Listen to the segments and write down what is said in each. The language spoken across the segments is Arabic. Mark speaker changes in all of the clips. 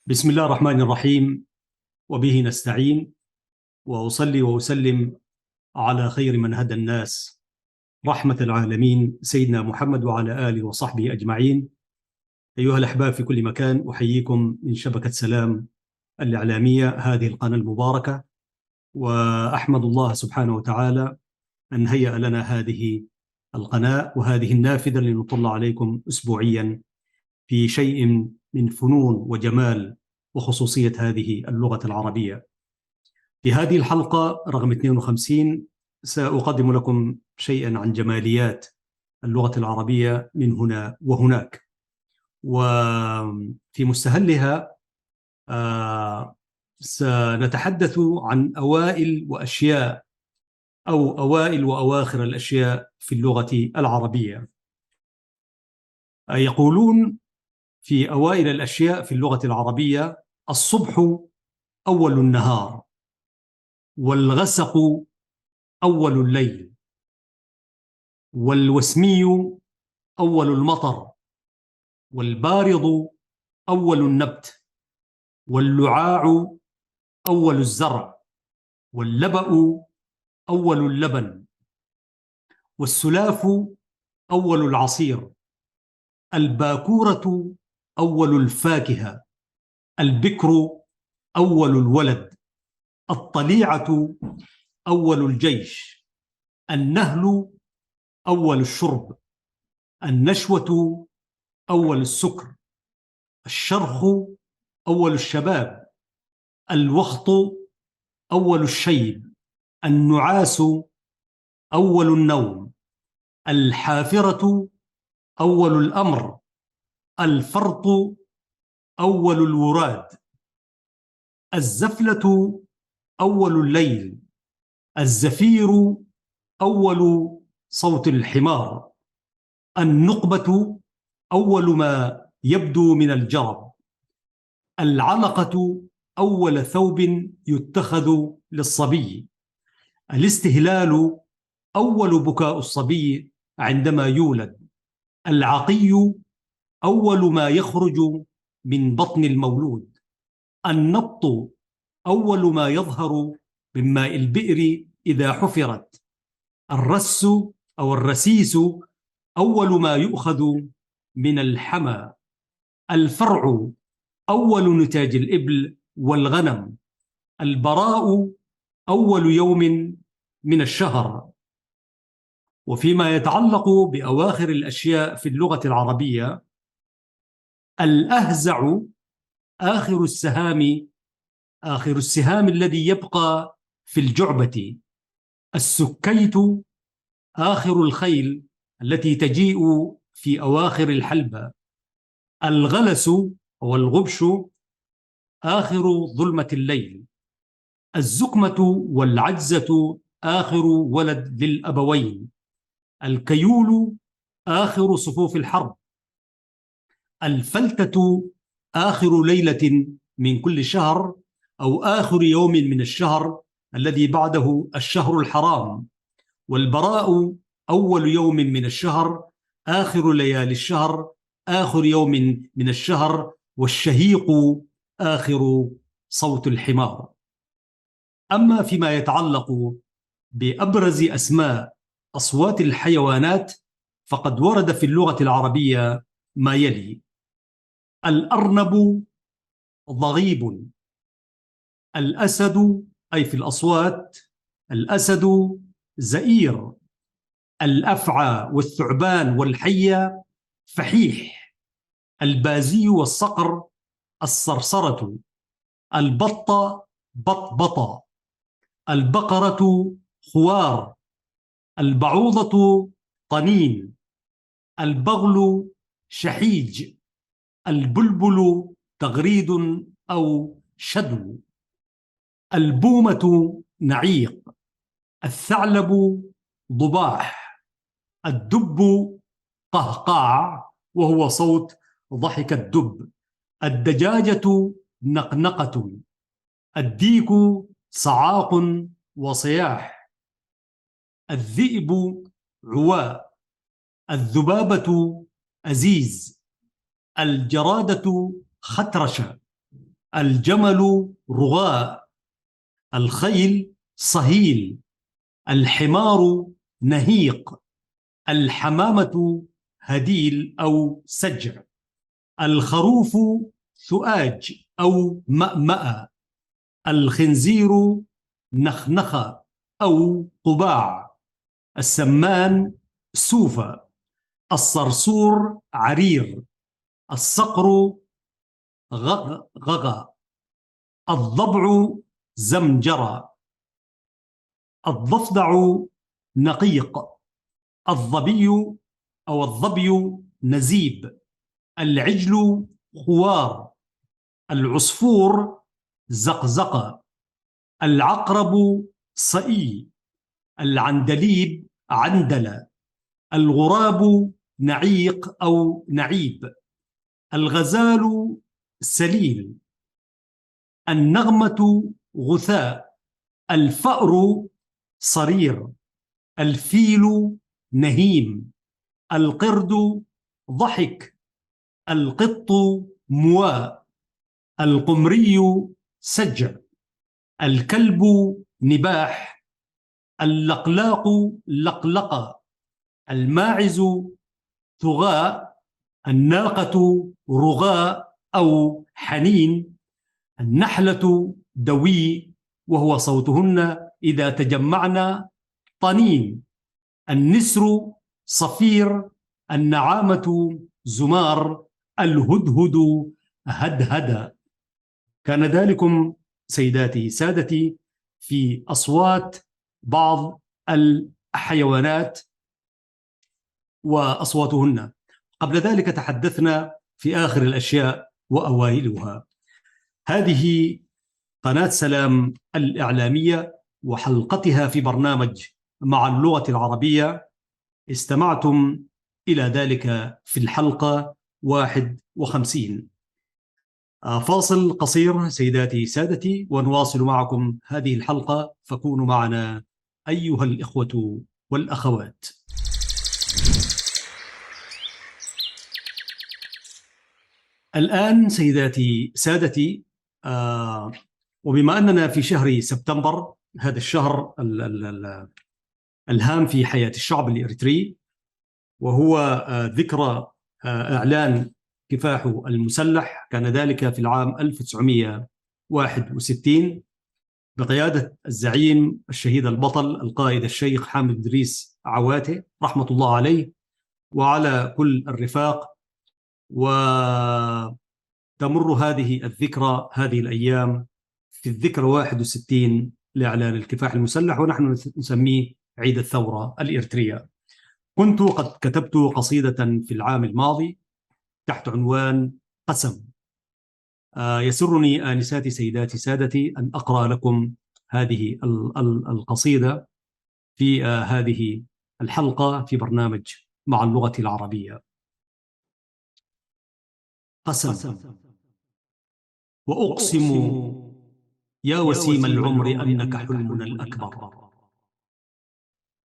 Speaker 1: بسم الله الرحمن الرحيم، وبه نستعين. وأصلي وأسلم على خير من هدى الناس، رحمة العالمين، سيدنا محمد وعلى آله وصحبه أجمعين. أيها الأحباب في كل مكان، أحييكم من شبكة سلام الإعلامية، هذه القناة المباركة. وأحمد الله سبحانه وتعالى أن هيأ لنا هذه القناة وهذه النافذة لنطل عليكم أسبوعيا في شيء من فنون وجمال وخصوصية هذه اللغة العربية. في هذه الحلقة رقم 52 سأقدم لكم شيئا عن جماليات اللغة العربية من هنا وهناك. وفي مستهلها سنتحدث عن أوائل وأشياء أو أوائل وأواخر الأشياء في اللغة العربية. يقولون في أوائل الأشياء في اللغة العربية: الصبح أول النهار، والغسق أول الليل، والوسمي أول المطر، والبارض أول النبت، واللعاع أول الزرع، واللبأ أول اللبن، والسلاف أول العصير، الباكورة أول الفاكهة، البكر أول الولد، الطليعة أول الجيش، النهل أول الشرب، النشوة أول السكر، الشرخ أول الشباب، الوخط أول الشيب، النعاس أول النوم، الحافرة أول الأمر، الفرط أول الوراد، الزفلة أول الليل، الزفير أول صوت الحمار، النقبة أول ما يبدو من الجرب، العلقة أول ثوب يتخذ للصبي، الاستهلال أول بكاء الصبي عندما يولد، العقي أول ما يخرج من بطن المولود، النبط أول ما يظهر من ماء البئر إذا حفرت، الرس أو الرسيس أول ما يؤخذ من الحمى، الفرع أول نتاج الإبل والغنم، البراء أول يوم من الشهر. وفيما يتعلق بأواخر الأشياء في اللغة العربية: الأهزع آخر السهام، آخر السهام الذي يبقى في الجعبة، السكيت آخر الخيل التي تجيء في أواخر الحلبة، الغلس والغبش آخر ظلمة الليل، الزكمة والعجزة آخر ولد للأبوين، الكيول آخر صفوف الحرب، الفلتة آخر ليلة من كل شهر أو آخر يوم من الشهر الذي بعده الشهر الحرام، والبراء أول يوم من الشهر، آخر ليالي الشهر، آخر يوم من الشهر، والشهيق آخر صوت الحمار. أما فيما يتعلق بأبرز أسماء أصوات الحيوانات فقد ورد في اللغة العربية ما يلي: الأرنب ضغيب، الأسد أي في الأصوات الأسد زئير، الأفعى والثعبان والحية فحيح، البازي والصقر الصرصرة، البطة بطبطة، البقرة خوار، البعوضة طنين، البغل شحيج، البلبل تغريد أو شدو، البومة نعيق، الثعلب ضباح، الدب قهقاع وهو صوت ضحك الدب، الدجاجة نقنقة، الديك صعاق وصياح، الذئب عواء، الذبابة أزيز، الجرادة خطرشة، الجمل رغاء، الخيل صهيل، الحمار نهيق، الحمامة هديل أو سجع، الخروف ثؤاج أو مأمأة، الخنزير نخنخة أو قباع، السمان سوفة، الصرصور عرير، الصقر غغى، الضبع زمجرة، الضفدع نقيق، الظبي أو الظبي نزيب، العجل خوار، العصفور زقزقة، العقرب صئي، العندليب عندلة، الغراب نعيق أو نعيب، الغزال سليل، النغمة غثاء، الفأر صرير، الفيل نهيم، القرد ضحك، القط مواء، القمري سجع، الكلب نباح، اللقلاق لقلقة، الماعز ثغاء، الناقة رغاء أو حنين، النحلة دوي وهو صوتهن إذا تجمعن طنين، النسر صفير، النعامة زمار، الهدهد هدهد. كان ذلكم سيداتي سادتي في أصوات بعض الحيوانات وأصواتهن. قبل ذلك تحدثنا في آخر الأشياء وأوائلها. هذه قناة سلام الإعلامية وحلقتها في برنامج مع اللغة العربية. استمعتم إلى ذلك في الحلقة 51. فاصل قصير سيداتي سادتي ونواصل معكم هذه الحلقة، فكونوا معنا أيها الإخوة والأخوات. الآن سيداتي سادتي، وبما أننا في شهر سبتمبر، هذا الشهر الهام في حياة الشعب الإريتري، وهو ذكرى إعلان كفاحه المسلح. كان ذلك في العام 1961 بقيادة الزعيم الشهيد البطل القائد الشيخ حامد إدريس عواتي رحمة الله عليه وعلى كل الرفاق. وتمر هذه الذكرى، هذه الأيام، في الذكرى 61 لإعلان الكفاح المسلح، ونحن نسميه عيد الثورة الإريترية. كنت قد كتبت قصيدة في العام الماضي تحت عنوان قسم. يسرني آنساتي سيداتي سادتي أن أقرأ لكم هذه القصيدة في هذه الحلقة في برنامج مع اللغة العربية. قسم. وأقسم يا وسيم العمر أنك حلمنا الأكبر،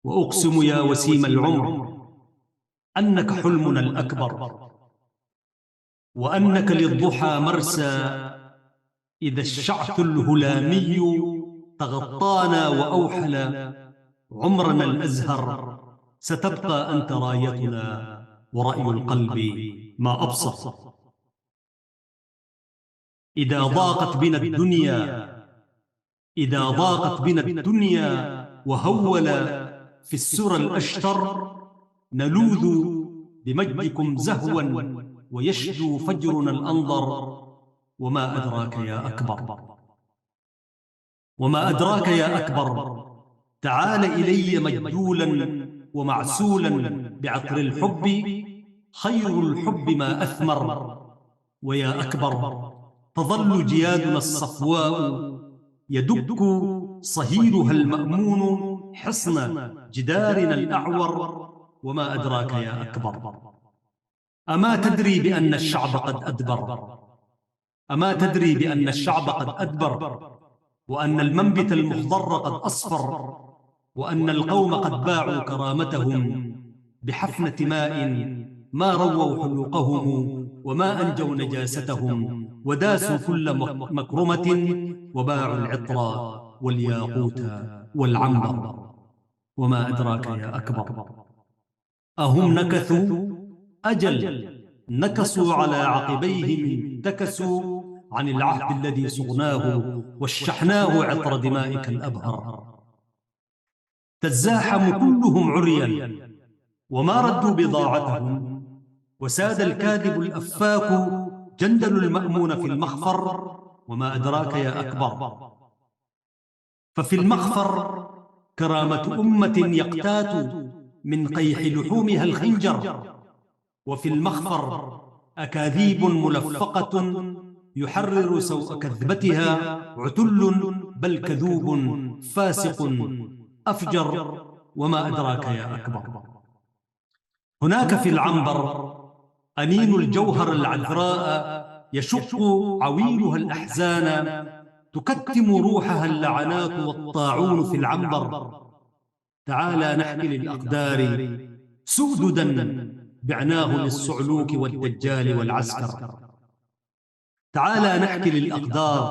Speaker 1: وأقسم يا وسيم العمر أنك حلمنا الأكبر، وأنك للضحى مرسى إذا الشعث الهلامي تغطانا وأوحل عمرنا الأزهر، ستبقى أنت رايتنا ورأي القلب ما أبصر. إذا ضاقت بنا الدنيا، إذا ضاقت بنا الدنيا وهول في السرى الأشتر، نلوذ بمجدكم زهوا ويشدو فجرنا الأنظر. وما أدراك يا أكبر، وما أدراك يا أكبر، تعال إلي مجدولا ومعسولا بعطر الحب، خير الحب ما أثمر. ويا أكبر، تظل جيادنا الصفواء يدك صهيلها المأمون حصن جدارنا الأعور. وما أدراك يا أكبر، أما تدري بأن الشعب قد أدبر، أما تدري بأن الشعب قد أدبر، وأن المنبت المخضر قد أصفر، وأن القوم قد باعوا كرامتهم بحفنة ماء ما رووا حلوقهم وما أنجوا نجاستهم، وداسوا كل مكرمة، وباعوا العطر والياقوت والعنبر. وما أدراك يا أكبر. أهم نكثوا؟ أجل، نكصوا على عقبيهم، انتكسوا عن العهد الذي صغناه واشحناه عطر دمائك الأبهر. تزاحم كلهم عريا وما ردوا بضاعتهم، وساد الكاذب الأفاك جندل المأمون في المخفر. وما أدراك يا أكبر. ففي المخفر كرامة أمة يقتات من قيح لحومها الخنجر، وفي المخفر أكاذيب ملفقة يحرر سوء كذبتها عتل بل كذوب فاسق أفجر. وما أدراك يا أكبر. هناك في العنبر أنين الجوهر العذراء يشق عويلها الأحزان، تكتم روحها اللعنات والطاعون في العنبر. تعالى نحكي للأقدار سؤددا بعناه للصعلوك والدجال والعسكر. تعالى نحكي للأقدار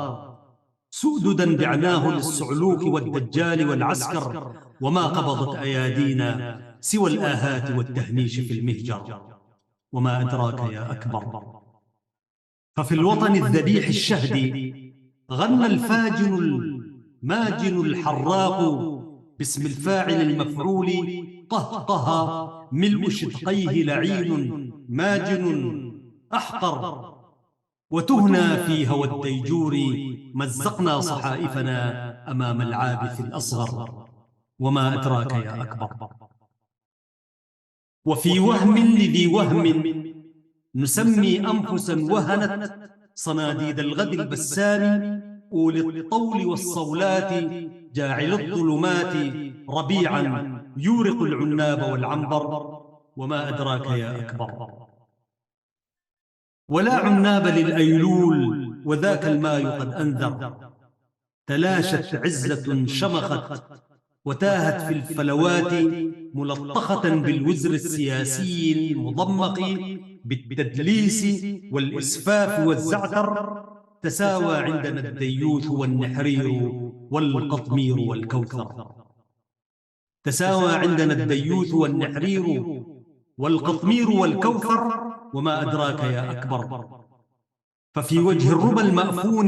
Speaker 1: سؤددا بعناه للصعلوك والدجال والعسكر. وما قبضت أيادينا سوى الآهات والتهميش في المهجر. وما أدراك يا أكبر. ففي الوطن الذبيح الشهدي غنى الفاجن الماجن الحراق باسم الفاعل المفعول قهقه ملء شدقيه لعين ماجن أحقر. وتهنى في هوى الديجور مزقنا صحائفنا أمام العابث الأصغر. وما أدراك يا أكبر. وفي وهم لذي وهم نسمي أنفسا وهنت صناديد الغد البسام، أولي الطول والصولات جاعل الظلمات ربيعا يورق العناب والعنبر. وما أدراك يا أكبر. ولا عناب للأيلول وذاك الماء قد أنذر. تلاشت عزة شمخت وتاهت في الفلوات ملطخة بالوزر السياسي المضمق بالتدليس والإسفاف والزعتر. تساوى عندنا الديوث والنحرير والقطمير والكوثر. تساوى عندنا الديوث والنحرير والقطمير والكوثر. وما أدراك يا أكبر. ففي وجه الربا المأفون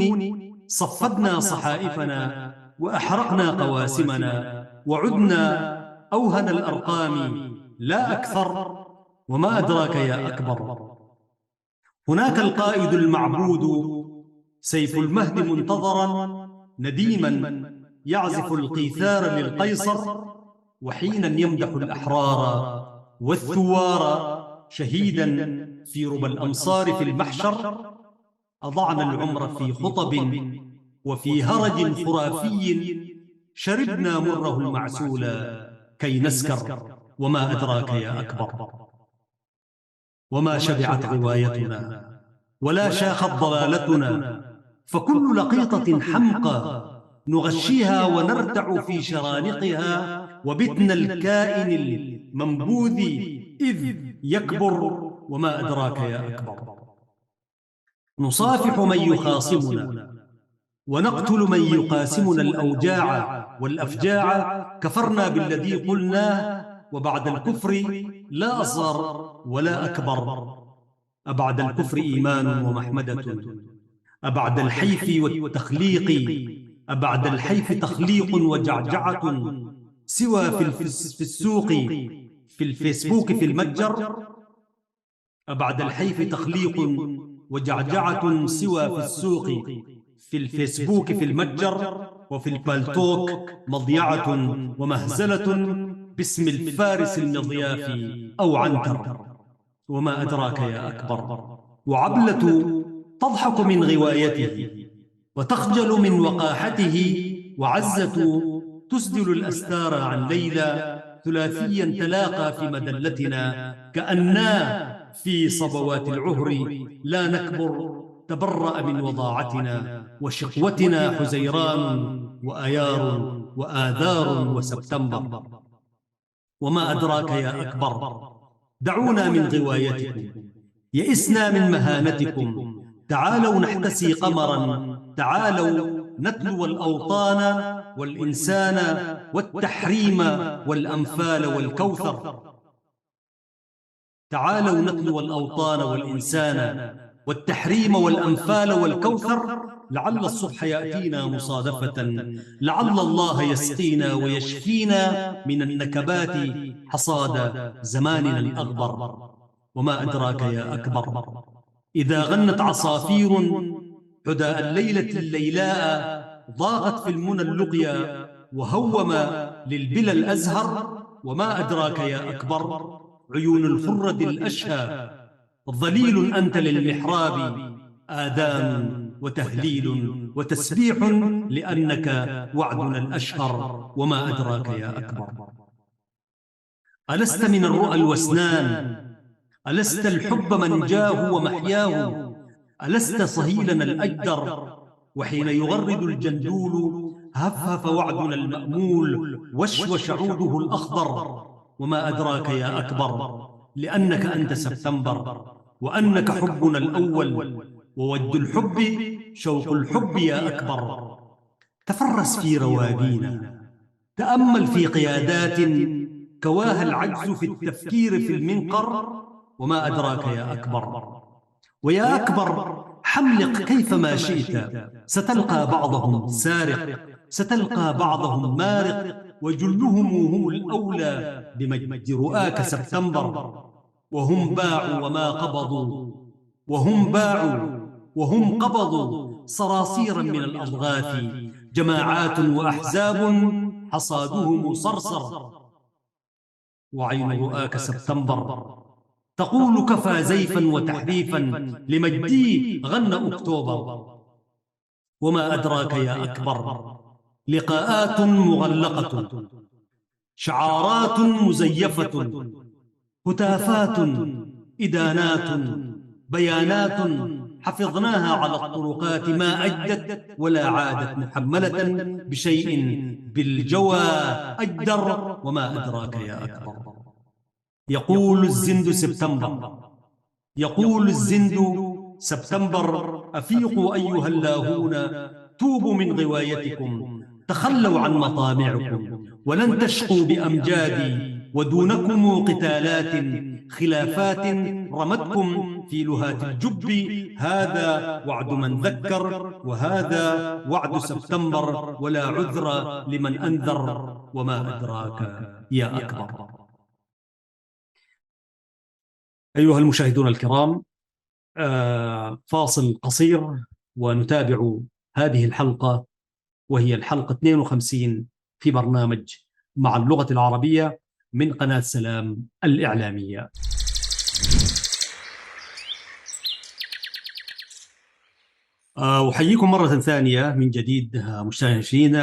Speaker 1: صفدنا صحائفنا وأحرقنا قواسمنا وعدنا أوهن الأرقام لا أكثر. وما أدراك يا أكبر. هناك القائد المعبود سيف المهد منتظرا نديما يعزف القيثار للقيصر، وحينا يمدح الأحرار والثوار شهيدا في ربى الأمصار في المحشر. أضعنا العمر في خطب وفي هرج خرافي، شربنا مره المعسول كي نسكر. وما أدراك يا أكبر. وما شبعت غوايتنا ولا شاخت ضلالتنا، فكل لقيطة حمقى نغشيها ونرتع في شرانقها، وبتنا الكائن المنبوذ إذ يكبر. وما أدراك يا أكبر. نصافح من يخاصمنا ونقتل من يقاسمنا الأوجاع والأفجاع. كفرنا بالذي قلناه وبعد الكفر لا أصغر ولا أكبر. أبعد الكفر إيمان ومحمدة، أبعد الحيف والتخليق، أبعد الحيف تخليق وجعجعة سوى في السوق في الفيسبوك في المتجر. أبعد الحيف تخليق وجعجعة سوى في السوق في الفيسبوك في المتجر، وفي البالتوك مضيعة ومهزلة باسم الفارس المضياف أو عنتر. وما أدراك يا أكبر. وعبلة تضحك من غوايته وتخجل من وقاحته، وعزة تسدل الأستار عن ليلى ثلاثيا تلاقى في مدلتنا، كأننا في صبوات العهر لا نكبر. تبرأ من وضاعتنا وشقوتنا حزيران وآيار وآذار وسبتمبر. وما أدراك يا أكبر. دعونا من غوايتكم، يئسنا من مهانتكم، تعالوا نحتسي قمرا، تعالوا نتلو الأوطان والإنسان والتحريم والأنفال والكوثر. تعالوا نتلو الأوطان والإنسان والتحريم والأنفال والكوثر، لعل الصبح يأتينا مصادفة، لعل الله يسقينا ويشفينا من النكبات حصاد زماننا الأغبر. وما أدراك يا أكبر، إذا غنت عصافير حداء الليلة الليلاء، ضاغت في المنى اللقيا وهوم للبلى الأزهر. وما أدراك يا أكبر، عيون الفرد الأشهى، ظليل أنت للمحراب، آذان وتهليل وتسبيح، لأنك وعدنا الأشهر. وما أدراك يا أكبر، ألست من الرؤى الوسنان، ألست الحب منجاه ومحياه، ألست صهيلنا الأجدر، وحين يغرد الجندول هفهف وعدنا المأمول، وشوش عوده الأخضر. وما أدراك يا أكبر، لأنك أنت سبتمبر، وأنك حبنا الأول، وود الحب شوق الحب يا أكبر. تفرس في روابينا، تأمل في قيادات كواها العجز في التفكير في المنقر. وما أدراك يا أكبر، ويا أكبر حملق كيفما شئت، ستلقى بعضهم سارق، ستلقى بعضهم مارق، وجلهم هم الأولى بمجد رؤاك سبتمبر. وهم باعوا وما قبضوا، وهم باعوا وهم قبضوا صراصيرا من الأضغاث، جماعات وأحزاب حصادهم صرصر. وعين رؤاك سبتمبر تقول كفى زيفا وتحريفا، لمجدي غنى أكتوبر. وما أدراك يا أكبر، لقاءات مغلقة، شعارات مزيفة، هتافات، إدانات، بيانات حفظناها على الطرقات، ما أجدت ولا عادت محملة بشيء بالجوى أجدر. وما أدراك يا أكبر، يقول الزند سبتمبر، يقول الزند سبتمبر، أفيقوا أيها اللاهون، توبوا من غوايتكم، تخلوا عن مطامعكم، ولن تشقوا بأمجادي، ودونكم قتالات خلافات رمتكم في لهات الجب. هذا وعد من ذكر، وهذا وعد سبتمبر، ولا عذر لمن أنذر. وما أدراك يا أكبر. أيها المشاهدون الكرام، فاصل قصير ونتابع هذه الحلقة، وهي الحلقة 52 في برنامج مع اللغة العربية من قناة سلام الإعلامية. أحييكم مرة ثانية من جديد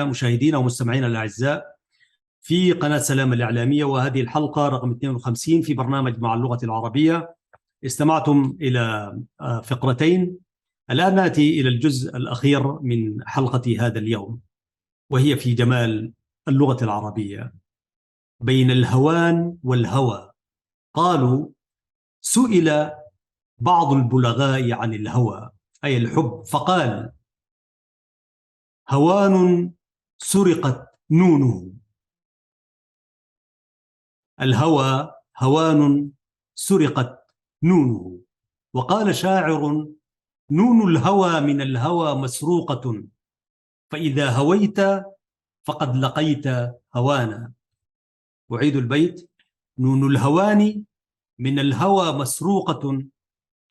Speaker 1: مشاهدينا ومستمعينا الأعزاء في قناة سلام الإعلامية، وهذه الحلقة رقم 52 في برنامج مع اللغة العربية. استمعتم إلى فقرتين، الآن نأتي إلى الجزء الأخير من حلقة هذا اليوم، وهي في جمال اللغة العربية. بين الهوان والهوى، قالوا سئل بعض البلغاء عن الهوى أي الحب، فقال هوان سرقت نونه. الهوى هوان سرقت نونه. وقال شاعر نون الهوى من الهوى مسروقة، فإذا هويت فقد لقيت هوانا. أعيد البيت: نون الهوان من الهوى مسروقة،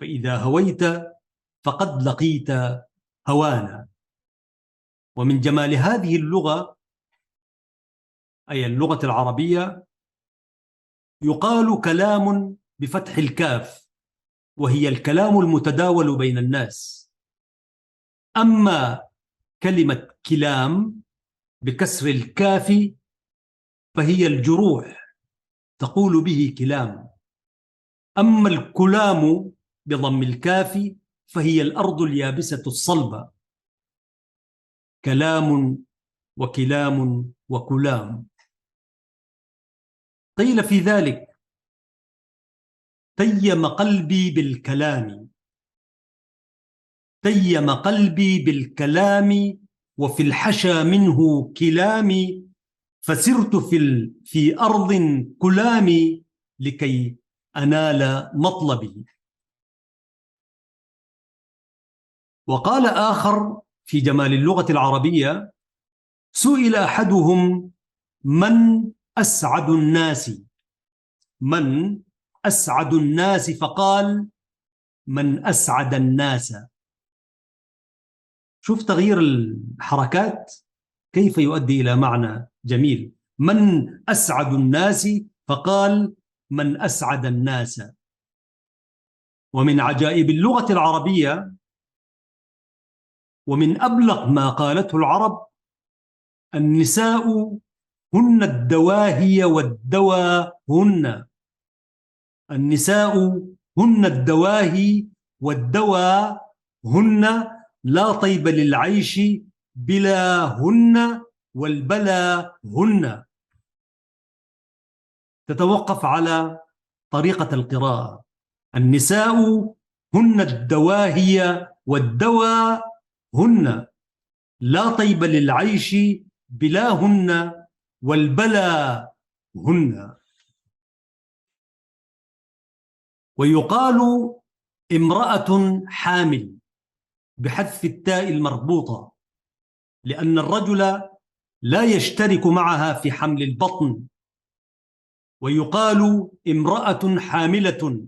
Speaker 1: فإذا هويت فقد لقيت هوانا. ومن جمال هذه اللغة أي اللغة العربية، يقال كلام بفتح الكاف، وهي الكلام المتداول بين الناس. أما كلمة كلام بكسر الكاف فهي الجروح، تقول به كلام. أما الكلام بضم الكاف فهي الأرض اليابسة الصلبة. كلام وكلام وكلام. قيل في ذلك تيم قلبي بالكلام، تيم قلبي بالكلام وفي الحشا منه كلامي، فسرت في أرض كلامي لكي أنال مطلبي. وقال آخر في جمال اللغة العربية: سئل أحدهم من أسعد الناس، من أسعد الناس، فقال من أسعد الناس. شوف تغيير الحركات كيف يؤدي إلى معنى جميل. من أسعد الناس فقال من أسعد الناس. ومن عجائب اللغة العربية ومن أبلغ ما قالته العرب: النساء هن الدواهي والدوى هن. النساء هن الدواهي والدوى هن، لا طيب للعيش بلا هن والبلا هن. تتوقف على طريقة القراءة. النساء هن الدواهي والدوى هن، لا طيب للعيش بلا هن والبلا هن. ويقال امرأة حامل بحذف التاء المربوطة، لأن الرجل لا يشترك معها في حمل البطن. ويقال امرأة حاملة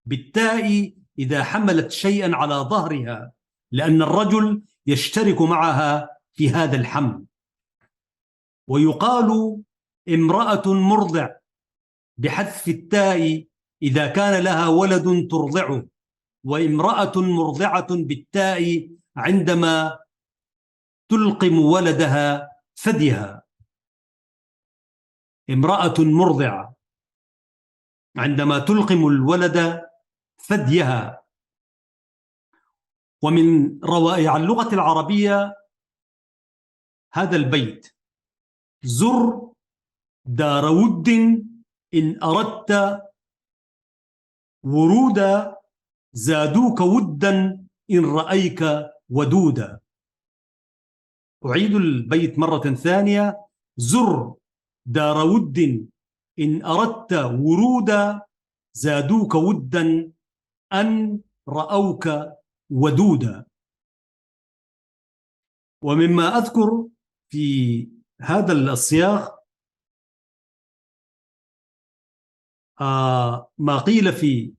Speaker 1: بالتاء إذا حملت شيئا على ظهرها، لأن الرجل يشترك معها في هذا الحمل. ويقال امرأة مرضع بحذف التاء إذا كان لها ولد ترضعه، وامرأة مرضعة بالتاء عندما تلقم ولدها ثديها. امرأة مرضعة عندما تلقم الولد ثديها. ومن روائع اللغة العربية هذا البيت: زر دار ود إن أردت ورودا، زادوك ودا إن رأيك ودودا. أعيد البيت مرة ثانية: زر دار ود إن أردت ورودا، زادوك ودا أن رأوك ودودا. ومما أذكر في هذا السياق ما قيل في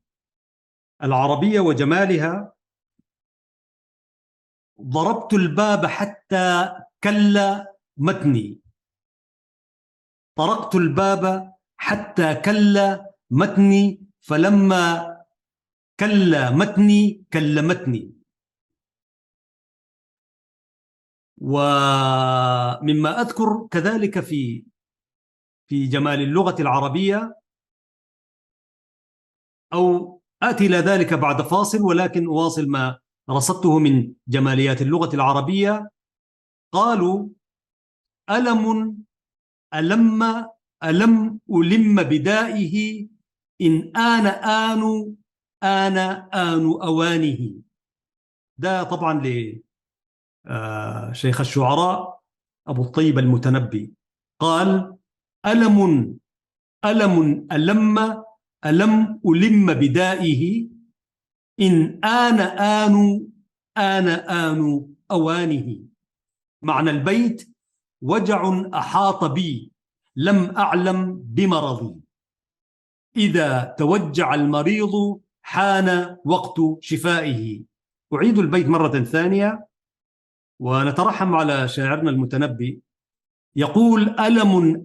Speaker 1: العربية وجمالها: ضربت الباب حتى كل متني، طرقت الباب حتى كل متني، فلما كل متني كلمتني. ومما أذكر كذلك في جمال اللغة العربية، أو آتي إلى ذلك بعد فاصل، ولكن أواصل ما رصدته من جماليات اللغة العربية. قالوا: ألم ألم ألم بدائه إن آن أوانه. ده طبعا لشيخ الشعراء أبو الطيب المتنبي. قال: ألم ألم ألم بدائه إن آن أوانه. معنى البيت: وجع أحاط بي لم أعلم بمرضي، إذا توجع المريض حان وقت شفائه. أعيد البيت مرة ثانية ونترحم على شاعرنا المتنبي. يقول: ألم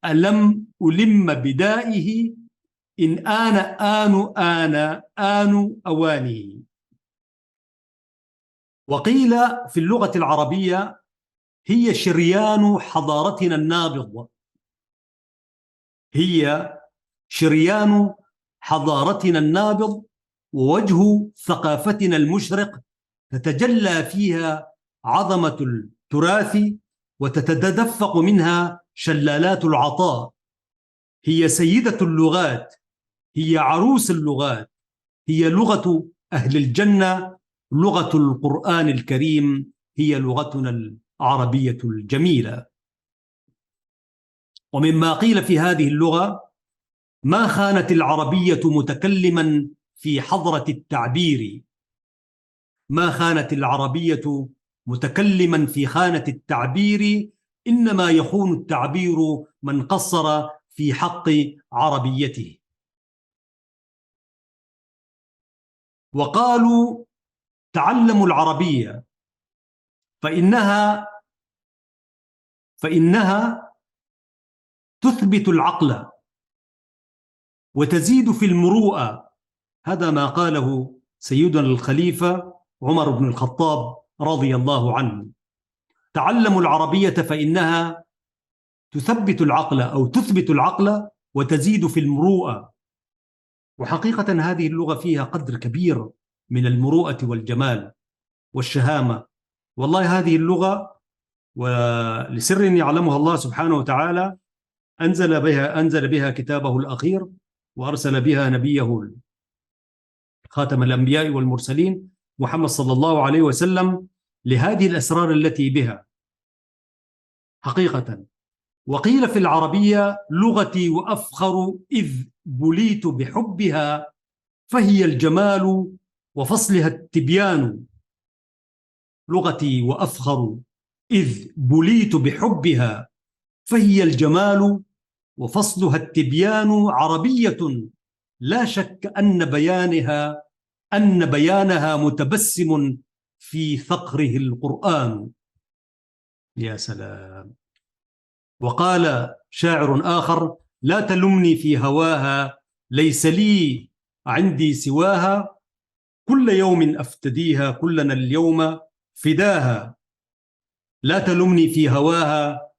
Speaker 1: ألم بدائه إن آن أوانه. وقيل في اللغة العربية: هي شريان حضارتنا النابض، هي شريان حضارتنا النابض ووجه ثقافتنا المشرق، تتجلى فيها عظمة التراث وتتدفق منها شلالات العطاء. هي سيدة اللغات، هي عروس اللغات، هي لغة أهل الجنة لغة القرآن الكريم هي لغتنا العربية الجميلة. ومما قيل في هذه اللغة: ما خانت العربية متكلما في حضرة التعبير. ما خانت العربية متكلما في خانة التعبير، إنما يخون التعبير من قصر في حق عربيته. وقالوا: تعلموا العربية فإنها تثبت العقل وتزيد في المروءة. هذا ما قاله سيدنا الخليفة عمر بن الخطاب رضي الله عنه. تعلموا العربية فإنها تثبت العقل أو تثبت العقل وتزيد في المروءة. وحقيقة هذه اللغة فيها قدر كبير من المروءة والجمال والشهامة. والله هذه اللغة، ولسر يعلمها الله سبحانه وتعالى، أنزل بها كتابه الأخير، وأرسل بها نبيه خاتم الأنبياء والمرسلين محمد صلى الله عليه وسلم لهذه الأسرار التي بها حقيقة. وقيل في العربية: لغتي وأفخر إذ بليت بحبها، فهي الجمال وفصلها التبيان. لغتي وأفخر إذ بليت بحبها، فهي الجمال وفصلها التبيان. عربية لا شك أن بيانها متبسم في ثقره القرآن. يا سلام. وقال شاعر آخر: لا تلمني في هواها، ليس لي عندي سواها، كل يوم أفتديها، كلنا اليوم فداها. لا تلمني في هواها،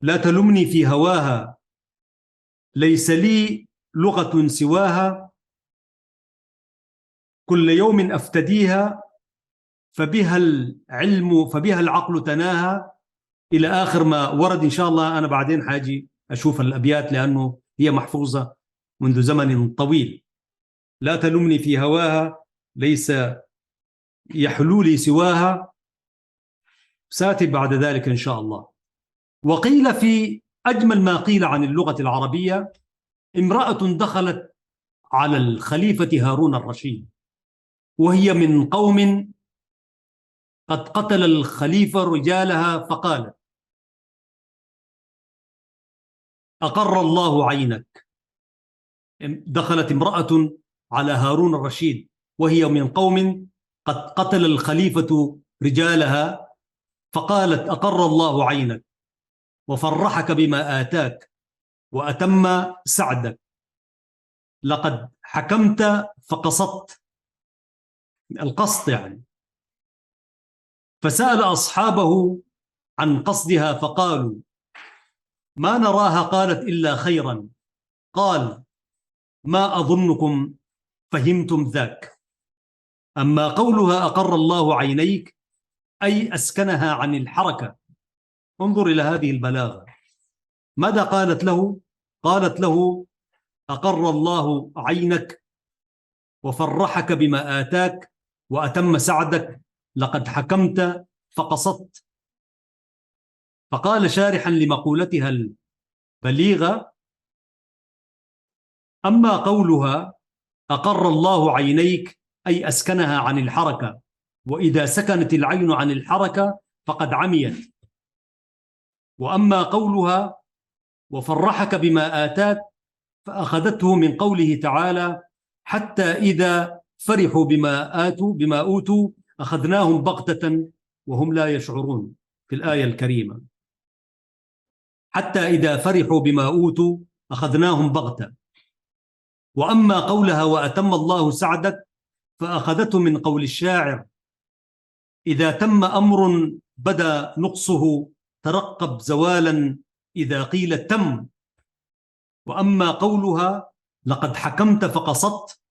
Speaker 1: لا تلمني في هواها، ليس لي لغة سواها، كل يوم أفتديها، فبها العقل تناهى، إلى آخر ما ورد. إن شاء الله أنا بعدين حاجي أشوف الأبيات لأنه هي محفوظة منذ زمن طويل. لا تلمني في هواها، ليس يحلو لي سواها، سأتي بعد ذلك إن شاء الله. وقيل في أجمل ما قيل عن اللغة العربية: امرأة دخلت على الخليفة هارون الرشيد وهي من قوم قد قتل الخليفة رجالها، فقالت: أقر الله عينك. دخلت امرأة على هارون الرشيد وهي من قوم قد قتل الخليفة رجالها، فقالت: أقر الله عينك وفرحك بما آتاك وأتم سعدك، لقد حكمت فقصدت. القصد يعني. فسأل أصحابه عن قصدها فقالوا: ما نراها قالت إلا خيرا. قال: ما أظنكم فهمتم ذاك. أما قولها أقر الله عينيك أي أسكنها عن الحركة. انظر إلى هذه البلاغة. ماذا قالت له؟ قالت له: أقر الله عينك وفرحك بما آتاك وأتم سعدك، لقد حكمت فقصدت. فقال شارحا لمقولتها البليغة: أما قولها أقر الله عينيك أي أسكنها عن الحركة، وإذا سكنت العين عن الحركة فقد عميت. وأما قولها وفرحك بما آتاك فأخذته من قوله تعالى: حتى إذا فرحوا بما أوتوا أخذناهم بغتة وهم لا يشعرون، في الآية الكريمة. حتى إذا فرحوا بما أوتوا أخذناهم بغتة. وأما قولها وأتم الله سعدك فأخذته من قول الشاعر: إذا تم أمر بدا نقصه ترقب زوالا إذا قيل تم. وأما قولها لقد حكمت فقصدت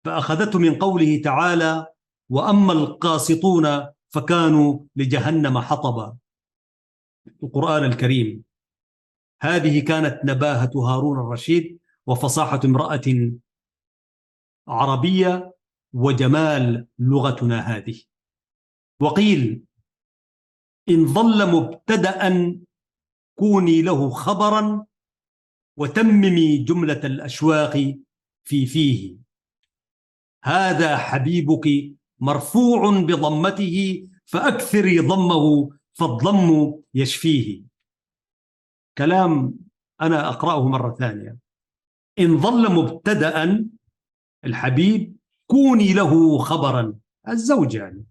Speaker 1: فأخذته من قوله تعالى: وأما القاسطون فكانوا لجهنم حطبا. القرآن الكريم. هذه كانت نباهة هارون الرشيد وفصاحة امرأة عربية وجمال لغتنا هذه. وقيل: إن ظل مبتدأ كوني له خبرا، وتممي جملة الأشواق في فيه. هذا حبيبك مرفوع بضمته، فأكثري ضمه فالضم يشفيه. كلام أنا أقرأه مرة ثانية. إن ظل مبتدأ الحبيب كوني له خبرا، الزوج يعني.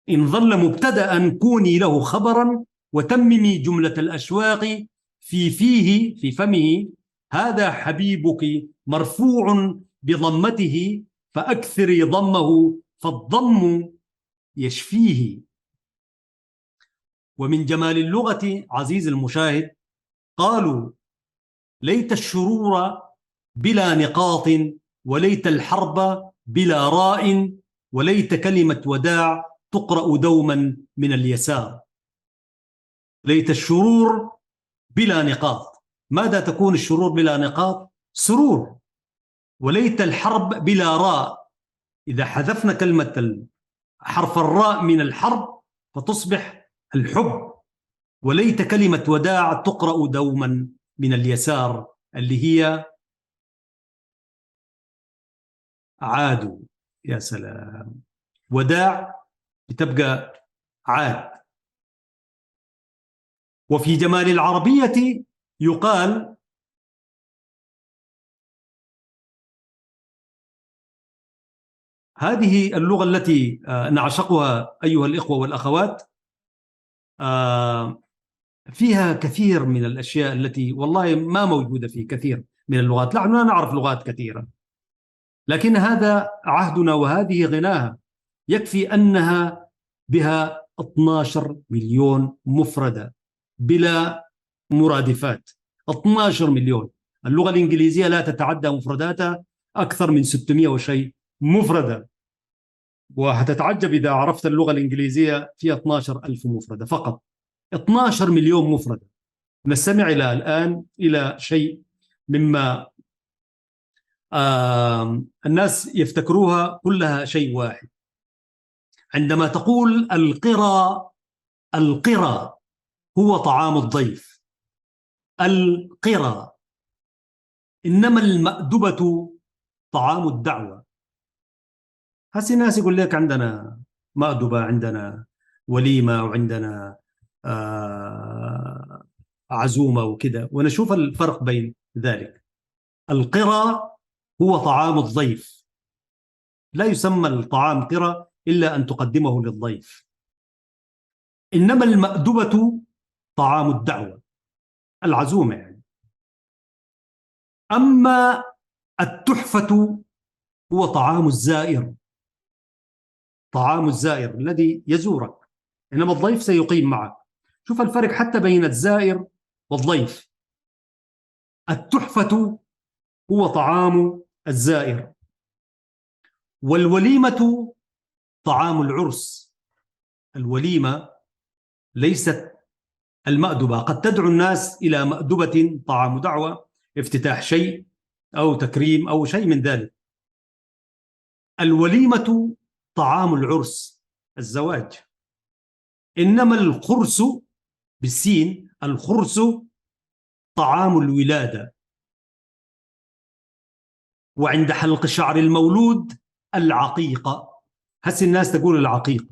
Speaker 1: إن ظل مبتدأ كوني له خبرا، وتممي جملة الأشواق في فيه، في فمه. هذا حبيبك مرفوع بضمته، فأكثري ضمه فالضم يشفيه. ومن جمال اللغة عزيز المشاهد، قالوا: ليت الشرور بلا نقاط، وليت الحرب بلا راء، وليت كلمة وداع تقرأ دوما من اليسار. ليت الشرور بلا نقاط. ماذا تكون الشرور بلا نقاط؟ سرور. وليت الحرب بلا راء. إذا حذفنا كلمة حرف الراء من الحرب فتصبح الحب. وليت كلمة وداع تقرأ دوما من اليسار، اللي هي عادوا. يا سلام، وداع بتبقى عاد. وفي جمال العربية يقال: هذه اللغة التي نعشقها أيها الإخوة والأخوات، فيها كثير من الأشياء التي والله ما موجودة في كثير من اللغات. نحن لا نعرف لغات كثيرة، لكن هذا عهدنا وهذه غناها. يكفي أنها بها 12 مليون مفردة بلا مرادفات. 12 مليون. اللغة الإنجليزية لا تتعدى مفرداتها أكثر من 600 وشيء مفردة، وهتتعجب إذا عرفت اللغة الإنجليزية فيها 12 ألف مفردة فقط. 12 مليون مفردة. نستمع الآن إلى شيء مما الناس يفتكروها كلها شيء واحد. عندما تقول القرى، القرى هو طعام الضيف. القرى. إنما المأدبة طعام الدعوة. هسي الناس يقول لك عندنا مأدبة، عندنا وليمة، وعندنا عزومة وكذا، ونشوف الفرق بين ذلك. القرى هو طعام الضيف. لا يسمى الطعام قرى إلا أن تقدمه للضيف. إنما المأدبة طعام الدعوة، العزومة يعني. أما التحفة هو طعام الزائر، طعام الزائر الذي يزورك، إنما الضيف سيقيم معك. شوف الفرق حتى بين الزائر والضيف. التحفة هو طعام الزائر، والوليمة طعام العرس. الوليمة ليست المأدبة. قد تدعو الناس إلى مأدبة طعام دعوة، افتتاح شيء أو تكريم أو شيء من ذلك. الوليمة طعام العرس، الزواج. إنما الخرس بالسين، الخرس طعام الولادة. وعند حلق شعر المولود العقيقة. هسه الناس تقول العقيقة.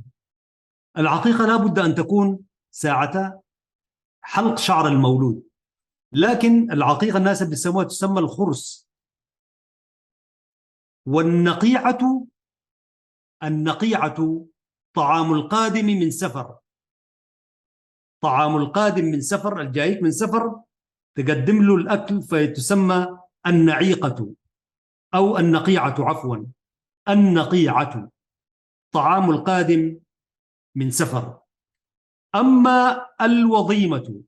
Speaker 1: العقيقة لا بد أن تكون ساعة حلق شعر المولود، لكن العقيقة الناس بيسموها تسمى الخرس. والنقيعة، النقيعة طعام القادم من سفر. طعام القادم من سفر، الجايك من سفر تقدم له الأكل فتسمى النعيقة أو النقيعة، عفوا. النقيعة طعام القادم من سفر. أما الوظيمة،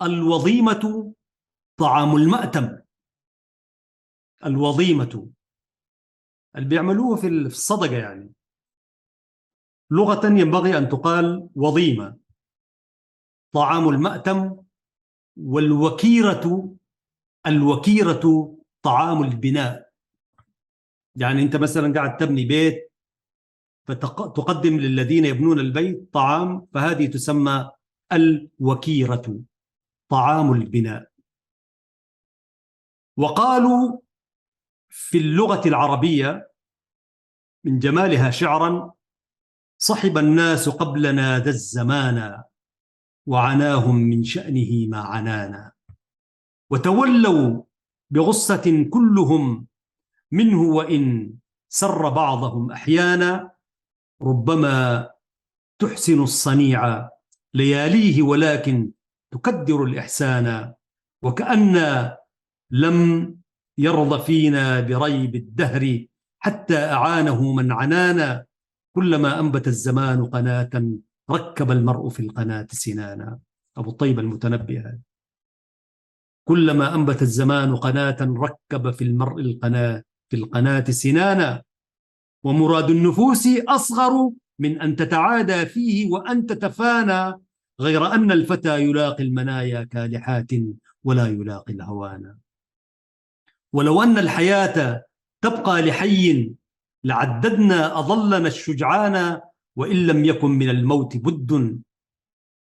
Speaker 1: الوظيمة طعام المأتم. الوظيمة اللي بيعملوه في الصدقة يعني. لغة ينبغي أن تقال وظيمة، طعام المأتم. والوكيرة، الوكيرة طعام البناء. يعني أنت مثلا قاعد تبني بيت فتقدم للذين يبنون البيت طعام، فهذه تسمى الوكيرة، طعام البناء. وقالوا في اللغة العربية من جمالها شعرا: صحب الناس قبلنا ذا الزمان، وعناهم من شأنه ما عنانا، وتولوا بغصة كلهم منه، وإن سر بعضهم أحيانا، ربما تحسن الصنيع لياليه، ولكن تكدر الإحسان، وكأن لم يرض فينا بريب الدهر، حتى أعانه من عنانا، كلما أنبت الزمان قناة، ركب المرء في القناة سنانا. أبو الطيب المتنبي هذا. كلما أنبت الزمان قناة، ركب في المرء القناة في القناة سنانا، ومراد النفوس أصغر من أن تتعادى فيه وأن تتفانى، غير أن الفتى يلاقي المنايا كالحات، ولا يلاقي الهوانا. ولو أن الحياة تبقى لحي، لعددنا أظلنا الشجعان، وإن لم يكن من الموت بد،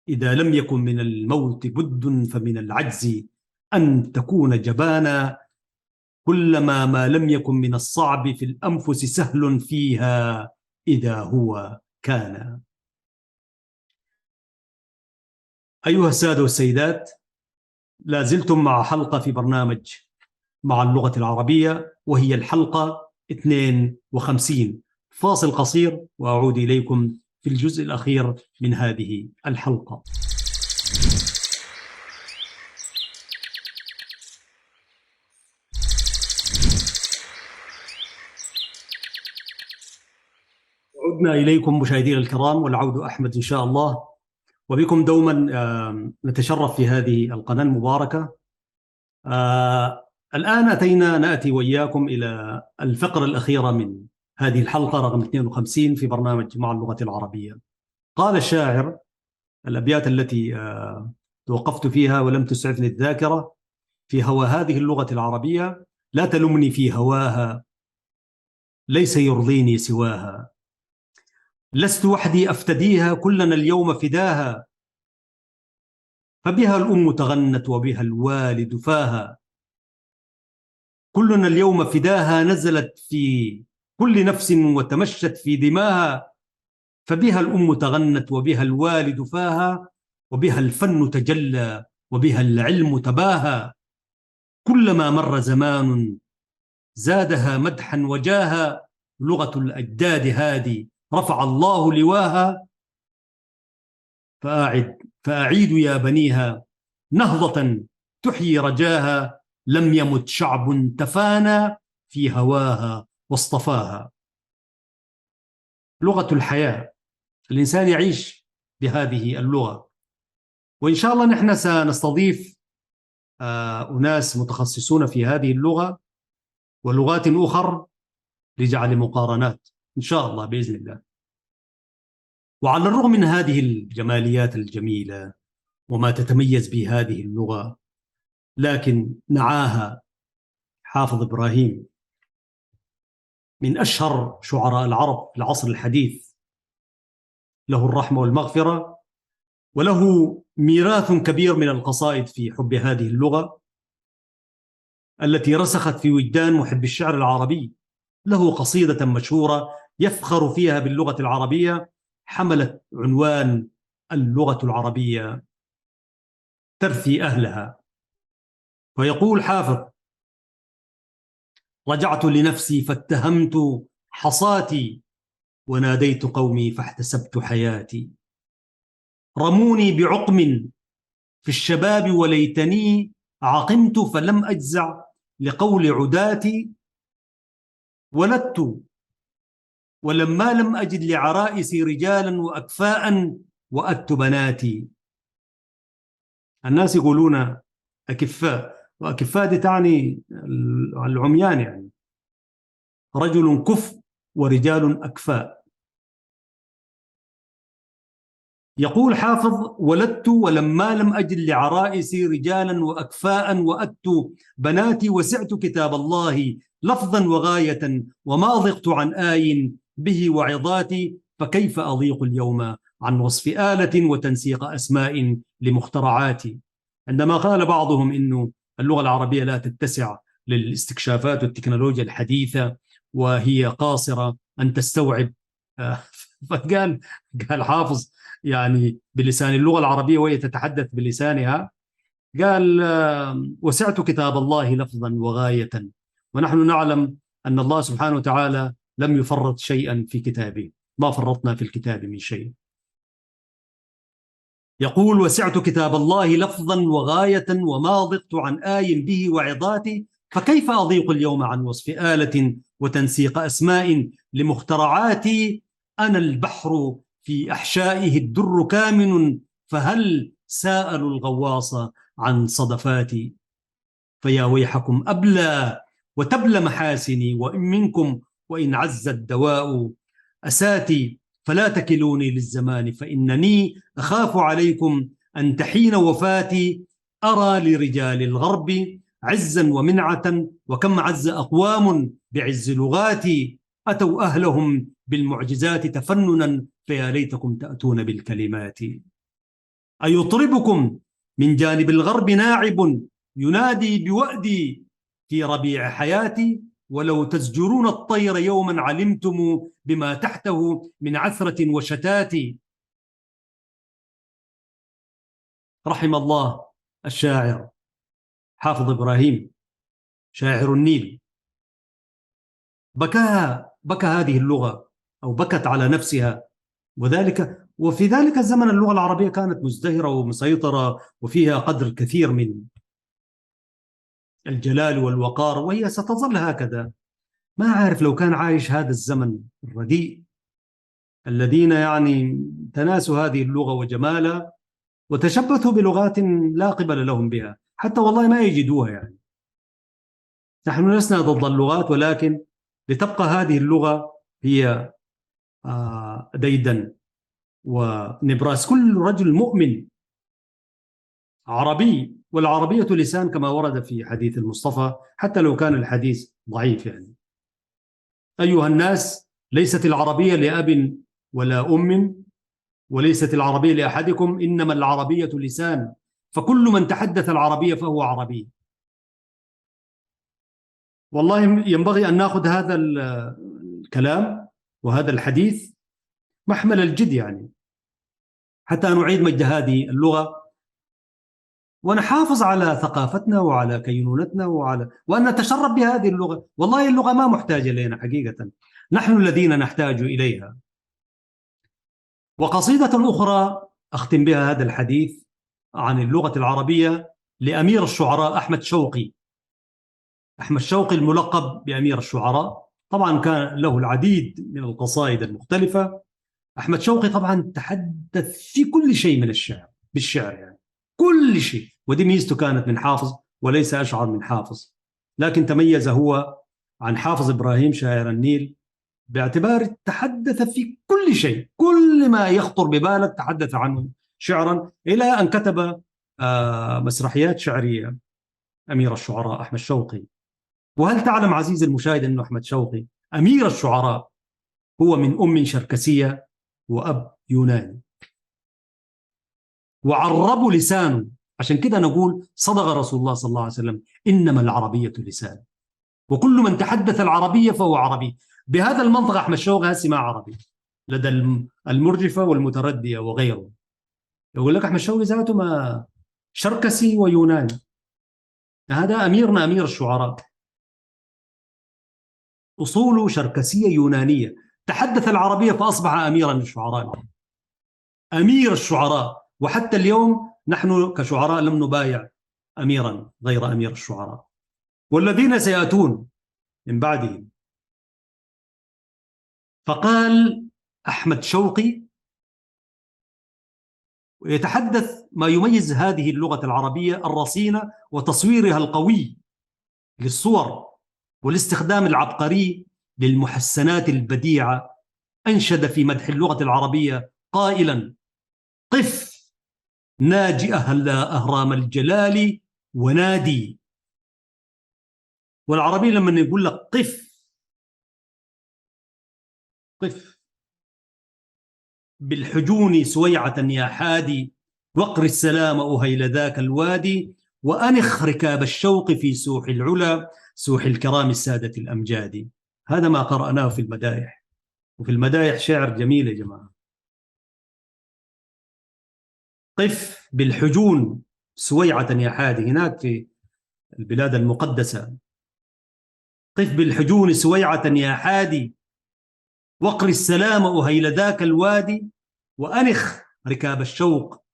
Speaker 1: إذا لم يكن من الموت بد، فمن العجز أن تكون جبانا، كلما ما لم يكن من الصعب في الأنفس سهل فيها، إذا هو كان. أيها السادة والسيدات، لا زلتم مع حلقة في برنامج مع اللغة العربية، وهي الحلقة 52. فاصل قصير وأعود إليكم في الجزء الأخير من هذه الحلقة. عدنا إليكم مشاهدينا الكرام، والعود أحمد إن شاء الله، وبكم دوما نتشرف في هذه القناة المباركة. الآن نأتي وإياكم إلى الفقرة الأخيرة من هذه الحلقة رقم 52 في برنامج مع اللغة العربية. قال الشاعر، الأبيات التي توقفت فيها ولم تسعفني الذاكرة: في هوى هذه اللغة العربية، لا تلمني في هواها، ليس يرضيني سواها، لست وحدي أفتديها، كلنا اليوم فداها، فبها الأم تغنت وبها الوالد فاها، كلنا اليوم فداها، نزلت في كل نفس وتمشت في دماها، فبها الأم تغنت وبها الوالد فاها، وبها الفن تجلى وبها العلم تباها، كلما مر زمان زادها مدحا وجاها، لغة الأجداد هذه رفع الله لواها، فأعيد يا بنيها نهضة تحيي رجاها، لم يمت شعب تفانى في هواها واصطفاها. لغة الحياة، الإنسان يعيش بهذه اللغة، وإن شاء الله نحن سنستضيف أناس متخصصون في هذه اللغة ولغات أخرى لجعل مقارنات إن شاء الله بإذن الله. وعلى الرغم من هذه الجماليات الجميلة وما تتميز به هذه اللغة، لكن نعاها حافظ إبراهيم من أشهر شعراء العرب في العصر الحديث، له الرحمة والمغفرة، وله ميراث كبير من القصائد في حب هذه اللغة التي رسخت في وجدان محب الشعر العربي. له قصيدة مشهورة يفخر فيها باللغة العربية، حملت عنوان اللغة العربية ترثي أهلها. ويقول حافظ: رجعت لنفسي فاتهمت حصاتي، وناديت قومي فاحتسبت حياتي، رموني بعقم في الشباب وليتني عقمت، فلم أجزع لقول عداتي، ولدت ولما لم أجد لعرائسي رجالا وأكفاء، وأدت بناتي. الناس يقولون أكفاء، وأكفاء دي تعني العميان، يعني رجل كف ورجال أكفاء. يقول حافظ: ولدت ولما لم أجد لعرائسي رجالا وأكفاء، وأدت بناتي، وسعت كتاب الله لفظا وغاية وما ضقت عن آي به وعظاتي، فكيف أضيق اليوم عن وصف آلة وتنسيق أسماء لمخترعاتي. عندما قال بعضهم إنه اللغة العربية لا تتسع للاستكشافات والتكنولوجيا الحديثة وهي قاصرة أن تستوعب قال حافظ يعني بلسان اللغة العربية وهي تتحدث بلسانها، قال وسعت كتاب الله لفظا وغاية. ونحن نعلم أن الله سبحانه وتعالى لم يفرط شيئا في كتابه، ما فرطنا في الكتاب من شيء. يقول وسعت كتاب الله لفظا وغاية وما ضقت عن آي به وعظاتي، فكيف أضيق اليوم عن وصف آلة وتنسيق أسماء لمخترعاتي. أنا البحر في أحشائه الدر كامن، فهل سألوا الغواص عن صدفاتي. فيا ويحكم أبلى وتبلى محاسني، وإن منكم وإن عز الدواء أساتي، فلا تكلوني للزمان فإنني أخاف عليكم أن تحين وفاتي. أرى لرجال الغرب عزا ومنعة، وكم عز أقوام بعز لغاتي، أتوا أهلهم بالمعجزات تفننا، فيا ليتكم تأتون بالكلمات. أيطربكم من جانب الغرب ناعب ينادي بوأدي في ربيع حياتي، ولو تزجرون الطير يوما علمتم بما تحته من عثرة وشتات. رحم الله الشاعر حافظ إبراهيم شاعر النيل، بكى هذه اللغة أو بكت على نفسها، وفي ذلك الزمن اللغة العربية كانت مزدهرة ومسيطرة وفيها قدر كثير من الجلال والوقار، وهي ستظل هكذا. ما عارف لو كان عايش هذا الزمن الرديء الذين يعني تناسوا هذه اللغة وجمالها وتشبثوا بلغات لا قبل لهم بها، حتى والله ما يجدوها. يعني نحن لسنا ضد اللغات، ولكن لتبقى هذه اللغة هي ديدا ونبراس كل رجل مؤمن عربي، والعربية لسان كما ورد في حديث المصطفى حتى لو كان الحديث ضعيف. يعني أيها الناس، ليست العربية لأب ولا أم، وليست العربية لأحدكم، إنما العربية لسان، فكل من تحدث العربية فهو عربي. والله ينبغي أن نأخذ هذا الكلام وهذا الحديث محمل الجد، يعني حتى نعيد مجد هذه اللغة ونحافظ على ثقافتنا وعلى كينونتنا وأن نتشرب بهذه اللغة. والله اللغة ما محتاجة لنا حقيقة، نحن الذين نحتاج إليها. وقصيدة أخرى أختم بها هذا الحديث عن اللغة العربية لأمير الشعراء أحمد شوقي. أحمد شوقي الملقب بأمير الشعراء، طبعا كان له العديد من القصائد المختلفة. أحمد شوقي طبعا تحدث في كل شيء من الشعر بالشعر، يعني كل شيء، ودي ميزته كانت من حافظ وليس أشعر من حافظ. لكن تميز هو عن حافظ إبراهيم شاعر النيل باعتبار تحدث في كل شيء، كل ما يخطر ببالك تحدث عنه شعرا، إلى أن كتب مسرحيات شعرية أمير الشعراء أحمد شوقي. وهل تعلم عزيزي المشاهد أن أحمد شوقي أمير الشعراء هو من أم شركسية وأب يوناني، وعربوا لسانه. عشان كده نقول صدق رسول الله صلى الله عليه وسلم إنما العربية لسان، وكل من تحدث العربية فهو عربي. بهذا المنطق أحمد شوقي هسي ما عربي لدى المرجفة والمتردية وغيره. يقول لك أحمد شوقي ذاته ما شركسي ويوناني، هذا أميرنا أمير الشعراء، أصوله شركسية يونانية، تحدث العربية فأصبح أميرا للشعراء، أمير الشعراء. وحتى اليوم نحن كشعراء لم نبايع أميرا غير أمير الشعراء، والذين سيأتون من بعدهم. فقال أحمد شوقي ويتحدث ما يميز هذه اللغة العربية الرصينة وتصويرها القوي للصور والاستخدام العبقري للمحسنات البديعة. أنشد في مدح اللغة العربية قائلا: قف ناجي أهل أهرام الجلال ونادي. والعربي لما يقول لك قف، قف بالحجون سويعة يا حادي، وقر السلام أهيل ذاك الوادي، وأنخ ركاب الشوق في سوح العلا، سوح الكرام السادة الأمجاد. هذا ما قرأناه في المدائح. وفي المدائح شعر جميل يا جماعة. قف بالحجون سويعة يا حادي، هناك في البلاد المقدسة، قف بالحجون سويعة يا حادي، وقر السلام أهيل ذاك الوادي، وأنخ ركاب الشوق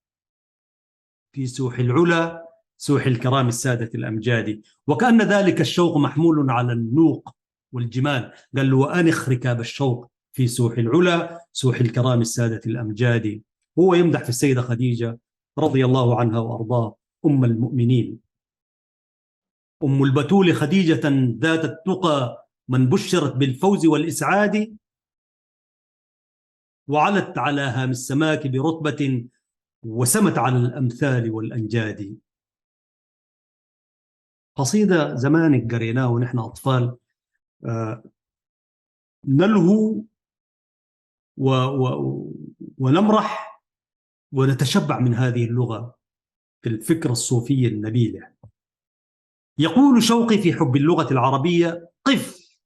Speaker 1: في سوح العلا، سوح الكرام السادة الأمجاد. وكأن ذلك الشوق محمول على النوق والجمال. قال له وأنخ ركاب الشوق في سوح العلا، سوح الكرام السادة الأمجاد. هو يمدح في السيدة خديجة رضي الله عنها وأرضاه أم المؤمنين، أم البتول خديجة ذات التقى، من بشرت بالفوز والإسعاد، وعلت على هام السماك برتبة، وسمت على الأمثال والأنجاد. قصيدة زمان قريناها ونحن أطفال، نلهو ونمرح ونتشبع من هذه اللغة في الفكرة الصوفية النبيلة. يقول شوقي في حب اللغة العربية: قف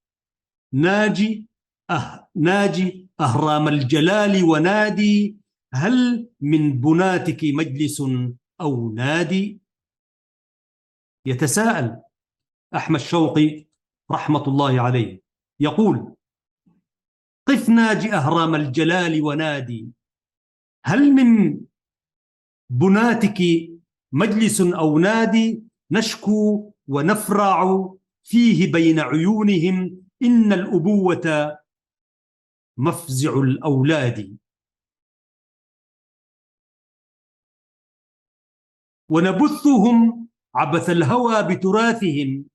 Speaker 1: ناجي ناجي أهرام الجلال ونادي، هل من بناتك مجلس أو نادي؟ يتساءل أحمد شوقي رحمة الله عليه، يقول: قف ناجي أهرام الجلال ونادي، هل من بناتك مجلس أو نادي، نشكو ونفرع فيه بين عيونهم، إن الأبوة مفزع الأولاد. ونبثهم عبث الهوى بتراثهم،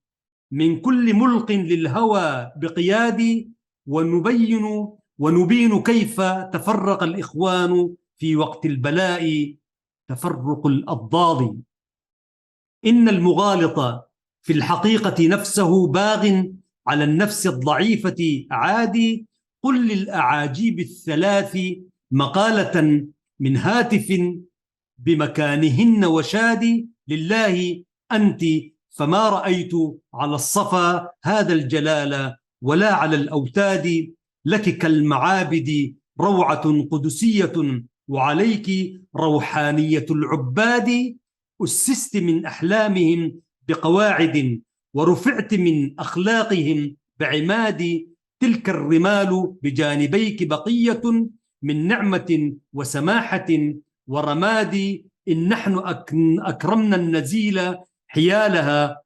Speaker 1: من كل ملق للهوى بقيادي، ونبين كيف تفرق الإخوان في وقت البلاء تفرق الأضداد. إن المغالط في الحقيقة نفسه باغ على النفس الضعيفة عادي، قل للأعاجيب الثلاث مقالة من هاتف بمكانهن وشادي، لله أنت فما رأيت على الصفا هذا الجلال ولا على الأوتاد، لك كالمعابد روعة قدسية، وعليك روحانية العباد، أسست من أحلامهم بقواعد، ورفعت من أخلاقهم بعماد، تلك الرمال بجانبيك بقية من نعمة وسماحة ورماد، إن نحن أكرمنا النزيل حيالها،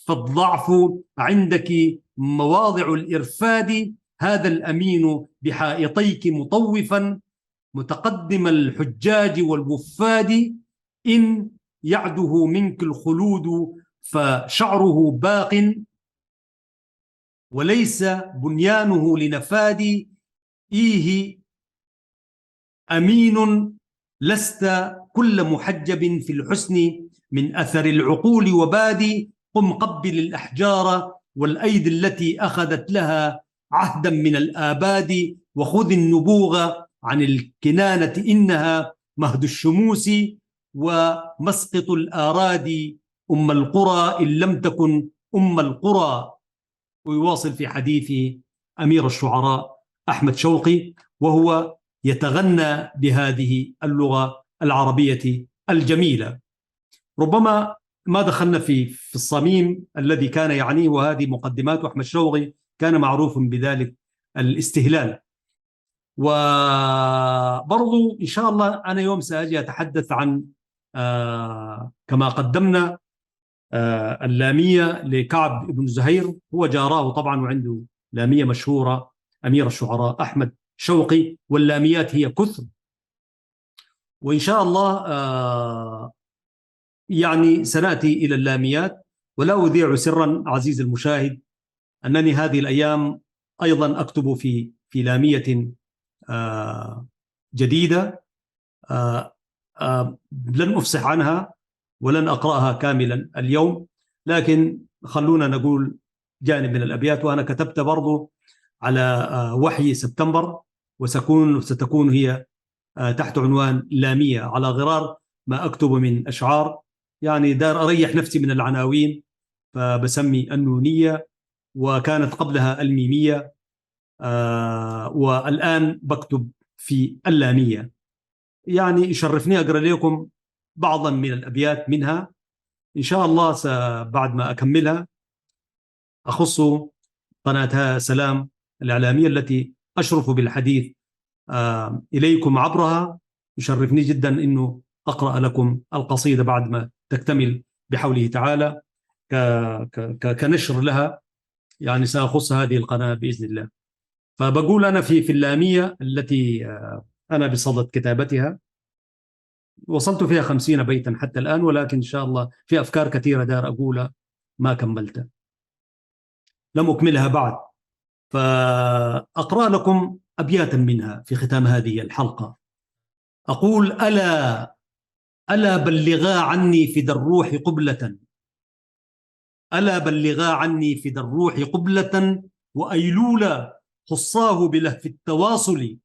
Speaker 1: فالضعف عندك مواضع الإرفاد، هذا الأمين بحائطيك مطوفا متقدم الحجاج والوفاد، إن يعده منك الخلود فشعره باق، وليس بنيانه لنفاد، إيه أمين لست كل محجب في الحسن من أثر العقول وبادي، قم قبل الأحجار والأيدي التي أخذت لها عهدا من الآباد، وخذ النبوغ عن الكنانة إنها مهد الشموس ومسقط الآراد، أم القرى إن لم تكن أم القرى. ويواصل في حديث أمير الشعراء أحمد شوقي وهو يتغنى بهذه اللغة العربية الجميلة. ربما ما دخلنا في الصميم الذي كان يعنيه، وهذه مقدمات أحمد شوقي كان معروف بذلك الاستهلال. وبرضو إن شاء الله أنا يوم سأجي أتحدث عن كما قدمنا اللامية لكعب بن زهير، هو جاراه طبعا وعنده لامية مشهورة أمير الشعراء أحمد شوقي، واللاميات هي كثر. وإن شاء الله يعني سنأتي إلى اللاميات. ولا أذيع سرا عزيز المشاهد أنني هذه الأيام أيضا أكتب في لامية جديدة، لن أفصح عنها ولن أقرأها كاملا اليوم، لكن خلونا نقول جانب من الأبيات، وأنا كتبت برضو على وحي سبتمبر، ستكون هي تحت عنوان لامية، على غرار ما أكتب من أشعار. يعني دار أريح نفسي من العناوين، فبسمي النونية، وكانت قبلها الميمية، والآن بكتب في اللامية. يعني يشرفني أقرأ لكم بعضا من الأبيات منها إن شاء الله. بعد ما أكملها أخص قناة سلام الإعلامية التي أشرف بالحديث إليكم عبرها. يشرفني جدا أنه أقرأ لكم القصيدة بعد ما تكتمل بحوله تعالى كنشر لها. يعني سأخص هذه القناة بإذن الله. فبقول أنا في اللامية التي أنا بصدد كتابتها، وصلت فيها 50 بيتا حتى الآن، ولكن إن شاء الله في أفكار كثيرة دار أقولها ما كملتها، لم أكملها بعد. فأقرأ لكم أبياتا منها في ختام هذه الحلقة. أقول: ألا بلغا عني فدى الروح قبلة، ألا بلغا عني فدى الروح قبلة، وأيلولا خصاه بلهف التواصل،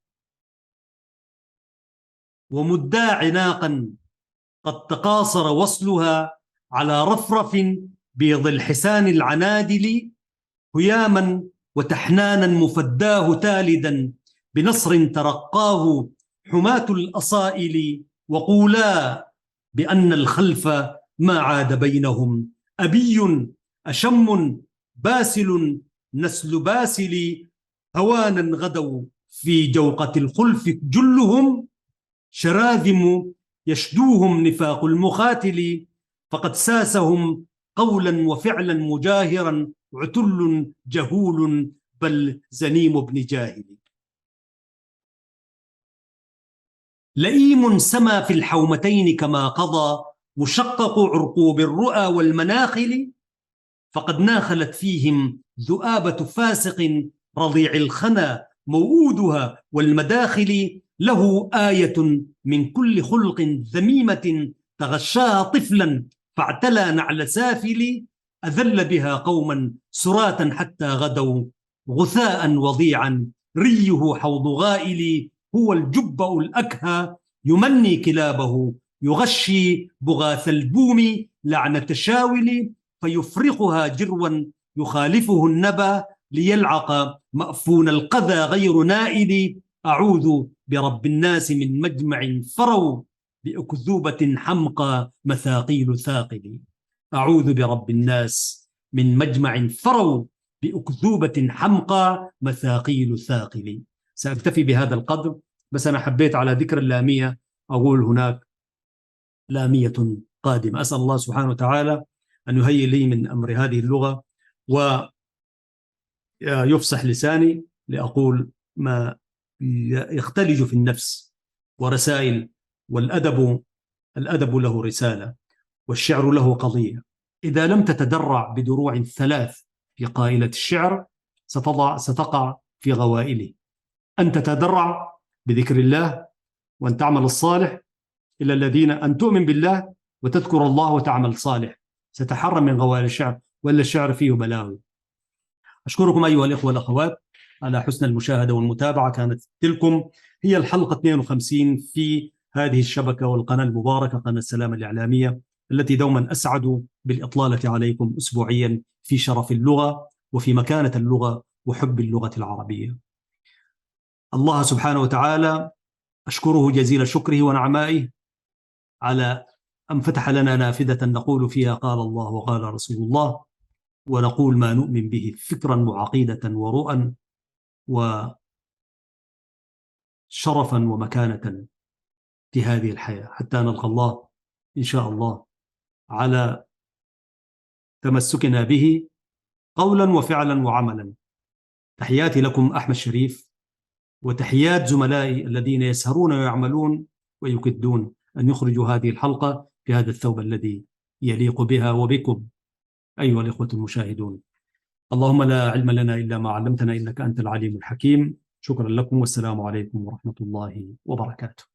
Speaker 1: ومدا عناقا قد تقاصر وصلها على رفرف بيض الحسان العنادل، هياما وتحنانا مفداه تالدا بنصر ترقاه حماة الأصائل، وقولا بأن الخلف ما عاد بينهم أبي أشم باسل نسل باسل، هوانا غدوا في جوقة الخلف جلهم، شراذم يشدوهم نفاق المخاتل، فقد ساسهم قولا وفعلا مجاهرا عتل جهول بل زنيم ابن جاهل. لئيم سما في الحومتين كما قضى مشقق عرقوب الرؤى والمناخل، فقد ناخلت فيهم ذؤابة فاسق رضيع الخنا موؤودها والمداخل، له آية من كل خلق ذميمة تغشاها طفلا فاعتلى نعل سافل، أذل بها قوما سراتا حتى غدوا غثاء وضيعا ريه حوض غائل، هو الجبأ الأكهى يمني كلابه يغشي بغاث البوم لعنة شاول، فيفرقها جروا يخالفه النبى ليلعق مأفون القذى غير نائل، أعوذ برب الناس من مجمع فروا بأكذوبة حمقى مثاقيل ثاقل، أعوذ برب الناس من مجمع فروا بأكذوبة حمقى مثاقيل ثاقل. سأكتفي بهذا القدر، بس أنا حبيت على ذكر اللامية أقول هناك لامية قادمة. أسأل الله سبحانه وتعالى أن يهيئ لي من أمر هذه اللغة ويفصح لساني لأقول ما يختلج في النفس ورسائل. الأدب له رسالة، والشعر له قضية. إذا لم تتدرع بدروع ثلاث في قائلة الشعر ستقع في غوائله. أن تتدرع بذكر الله، وأن تعمل الصالح إلى الذين أن تؤمن بالله وتذكر الله وتعمل صالح، ستحرم من غوائل الشعر، ولا الشعر فيه بلاوي. أشكركم أيها الإخوة والأخوات على حسن المشاهدة والمتابعة. كانت تلكم هي الحلقة 52 في هذه الشبكة والقناة المباركة، قناة السلام الإعلامية، التي دوما أسعد بالإطلالة عليكم أسبوعيا في شرف اللغة وفي مكانة اللغة وحب اللغة العربية. الله سبحانه وتعالى أشكره جزيل شكره ونعمائه على أن فتح لنا نافذة نقول فيها قال الله وقال رسول الله، ونقول ما نؤمن به فكرا وعقيدة ورؤى وشرفا ومكانة في هذه الحياة، حتى نلقى الله إن شاء الله على تمسكنا به قولا وفعلا وعملا. تحياتي لكم أحمد شريف، وتحيات زملائي الذين يسهرون ويعملون ويكدون أن يخرجوا هذه الحلقة في هذا الثوب الذي يليق بها وبكم أيها الإخوة المشاهدون. اللهم لا علم لنا إلا ما علمتنا إنك أنت العليم الحكيم. شكرا لكم، والسلام عليكم ورحمة الله وبركاته.